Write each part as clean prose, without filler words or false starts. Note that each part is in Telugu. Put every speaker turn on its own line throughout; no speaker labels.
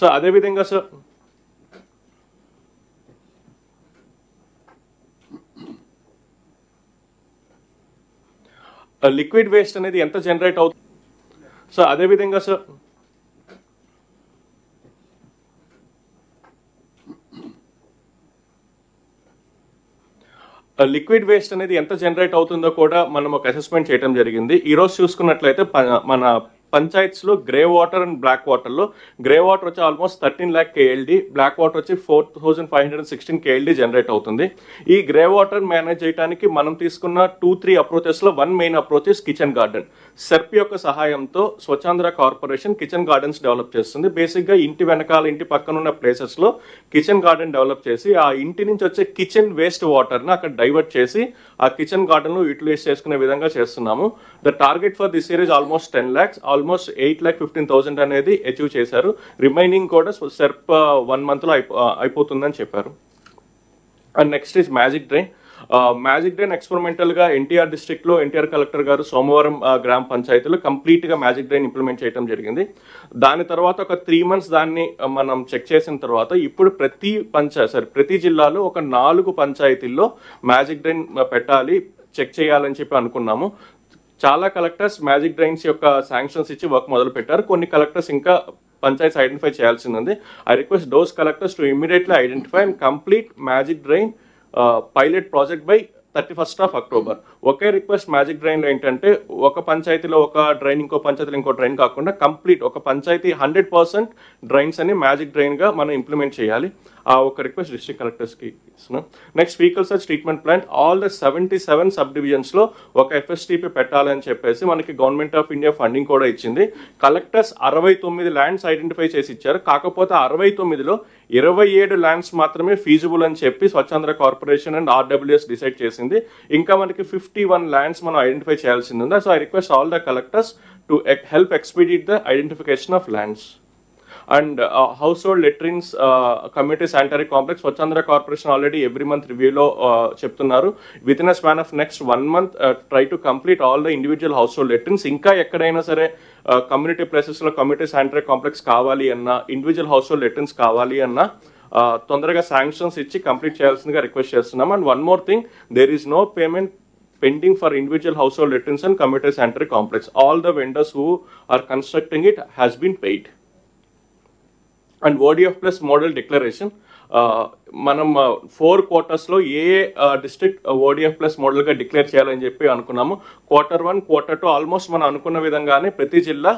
సో అదేవిధంగా సార్ లిక్విడ్ వేస్ట్ అనేది ఎంత జనరేట్ అవుతుంది. సో అదేవిధంగా సార్ లిక్విడ్ వేస్ట్ అనేది ఎంత జనరేట్ అవుతుందో కూడా మనం ఒక అసెస్మెంట్ చేయడం జరిగింది. ఈరోజు చూసుకున్నట్లయితే మన పంచాయత్స్లో గ్రే వాటర్ అండ్ బ్లాక్ వాటర్లో గ్రే వాటర్ వచ్చి almost 13 lakh KLD, black water వచ్చి 4516 KLD జనరేట్ అవుతుంది. ఈ గ్రే వాటర్ మేనేజ్ చేయడానికి మనం తీసుకున్న 2-3 అప్రోచెస్లో one main approach is kitchen garden. SERP యొక్క సహాయంతో Swachhandhra corporation kitchen gardens develop చేస్తుంది. బేసిక్గా ఇంటి వెనకాల ఇంటి పక్కన ఉన్న ప్లేసెస్లో కిచెన్ గార్డెన్ డెవలప్ చేసి ఆ ఇంటి నుంచి వచ్చే కిచెన్ వేస్ట్ వాటర్ని అక్కడ డైవర్ట్ చేసి ఆ కిచెన్ గార్డెన్లో యూటిలైజ్ చేసుకునే విధంగా చేస్తున్నాము. The target for this year is almost 10 lakhs, almost 8,15,000 అనేది అచీవ్ చేశారు. రిమైనింగ్ కూడా సెర్ప్ 1 monthలో అయిపోతుందని చెప్పారు. And next is magic drain. Magic drain ఎక్స్పెరిమెంటల్గా ఎన్టీఆర్ డిస్ట్రిక్ట్లో ఎన్టీఆర్ కలెక్టర్ గారు సోమవారం గ్రామ పంచాయతీలో కంప్లీట్గా మ్యాజిక్ డ్రైన్ ఇంప్లిమెంట్ చేయడం జరిగింది. దాని తర్వాత ఒక 3 months దాన్ని మనం చెక్ చేసిన తర్వాత ఇప్పుడు ప్రతి జిల్లాలో ఒక 4 పంచాయతీల్లో మ్యాజిక్ డ్రైన్ పెట్టాలి, చెక్ చేయాలని చెప్పి అనుకున్నాము. చాలా కలెక్టర్స్ మ్యాజిక్ డ్రైన్స్ యొక్క శాంక్షన్స్ ఇచ్చి వర్క్ మొదలు పెట్టారు. కొన్ని కలెక్టర్స్ ఇంకా పంచాయత్స్ ఐడెంటిఫై చేయాల్సి ఉంది. I request those collectors to immediately identify and complete magic drain pilot project by 31st October. ఒకే రిక్వెస్ట్ మ్యాజిక్ డ్రైన్లో ఏంటంటే ఒక పంచాయతీలో ఒక డ్రైన్, ఇంకో పంచాయతీలో ఇంకో డ్రైన్ కాకుండా కంప్లీట్ ఒక పంచాయతీ 100% డ్రైన్స్ అని మ్యాజిక్ డ్రైన్గా మనం ఇంప్లిమెంట్ చేయాలి. ఆ ఒక రిక్వెస్ట్ డిస్ట్రిక్ట్ కలెక్టర్స్కి ఇస్తున్నాం. Next faecal sludge treatment plant all the 77 sub డివిజన్స్లో ఒక FSTP పెట్టాలని చెప్పేసి మనకి గవర్నమెంట్ ఆఫ్ ఇండియా ఫండింగ్ కూడా ఇచ్చింది. కలెక్టర్స్ 69 ల్యాండ్స్ ఐడెంటిఫై చేసి ఇచ్చారు. కాకపోతే 69లో 27 ల్యాండ్స్ మాత్రమే ఫీజిబుల్ అని చెప్పి Swachhandhra corporation and RWS decide చేసింది. ఇంకా మనకి 51 ల్యాండ్స్ మనం ఐడెంటిఫై చేయాల్సింది ఉంది. So I request all the collectors to help expedite the identification of lands. And household latrines community sanitary complex Swachhandhra corporation already every month రివ్యూలో చెప్తున్నారు. Within a span of next 1 month try to complete all the individual household latrines. ఇంకా ఎక్కడైనా సరే కమ్యూనిటీ ప్లేసెస్లో కమ్యూనిటీ శానిటరీ కాంప్లెక్స్ కావాలి అన్నా, ఇండివిజువల్ హౌస్ హోల్డ్ లెట్రిన్స్ కావాలి అన్నా తొందరగా శాంక్షన్స్ ఇచ్చి కంప్లీట్ చేయాల్సిందిగా రిక్వెస్ట్ చేస్తున్నాం. And one more thing, there is no payment pending for individual household latrines and community sanitary complex. All the vendors who are constructing it has been paid. And ODF plus model declaration, మనం 4 quartersలో ఏ డిస్ట్రిక్ట్ ODF ప్లస్ మోడల్గా డిక్లేర్ చేయాలని చెప్పి అనుకున్నాము. Q1, Q2 ఆల్మోస్ట్ మనం అనుకున్న విధంగానే ప్రతి జిల్లా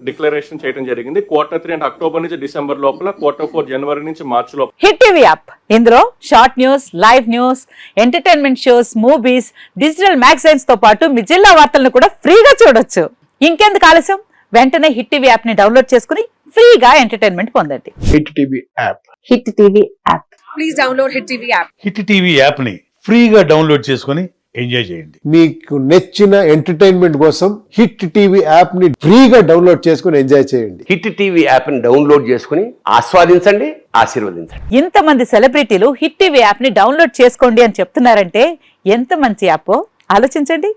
డిక్లరేషన్ చేయడం జరిగింది. Q3 అంటే అక్టోబర్ నుంచి డిసెంబర్ లోపల, Q4 జనవరి నుంచి మార్చి లోపల.
హిట్ టీవీ యాప్, ఇందులో short news, live news, entertainment shows, movies, digital magazines తో పాటు మీ జిల్లా వార్తలను కూడా ఫ్రీగా చూడొచ్చు. ఇంకెందుకు ఆలస్యం, వెంటనే హిట్ టీవీ యాప్ ని డౌన్లోడ్ చేసుకుని ఫ్రీగా ఎంటర్టైన్మెంట్ పొందండి.
Hit TV app,
hit TV app,
please download hit TV app.
Hit TV app ని ఫ్రీగా డౌన్లోడ్ చేసుకుని ఎంజాయ్ చేయండి.
మీకు నచ్చిన ఎంటర్టైన్మెంట్ కోసం హిట్ టీవీ యాప్ ని ఫ్రీగా డౌన్లోడ్ చేసుకుని ఎంజాయ్ చేయండి.
హిట్ టీవీ యాప్ ని డౌన్లోడ్ చేసుకుని ఆస్వాదించండి, ఆశీర్వదించండి.
ఇంతమంది సెలబ్రిటీలు హిట్ టీవీ యాప్ ని డౌన్లోడ్ చేసుకోండి అని చెప్తున్నారంటే ఎంత మంచి యాప్ ఆలోచించండి.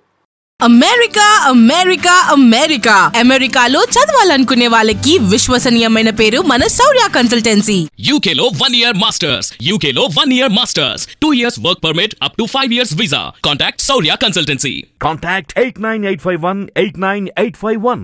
అమెరికా అమెరికా అమెరికా అమెరికాలో చదవాలనుకునే వాళ్ళకి విశ్వసనీయమైన పేరు మన శౌర్య కన్సల్టెన్సీ.
UK లో 1 year masters, UK లో 1 year masters, 2 years work permit up to 5 years visa. Contact Saurya Consultancy.
Contact 89851 89851.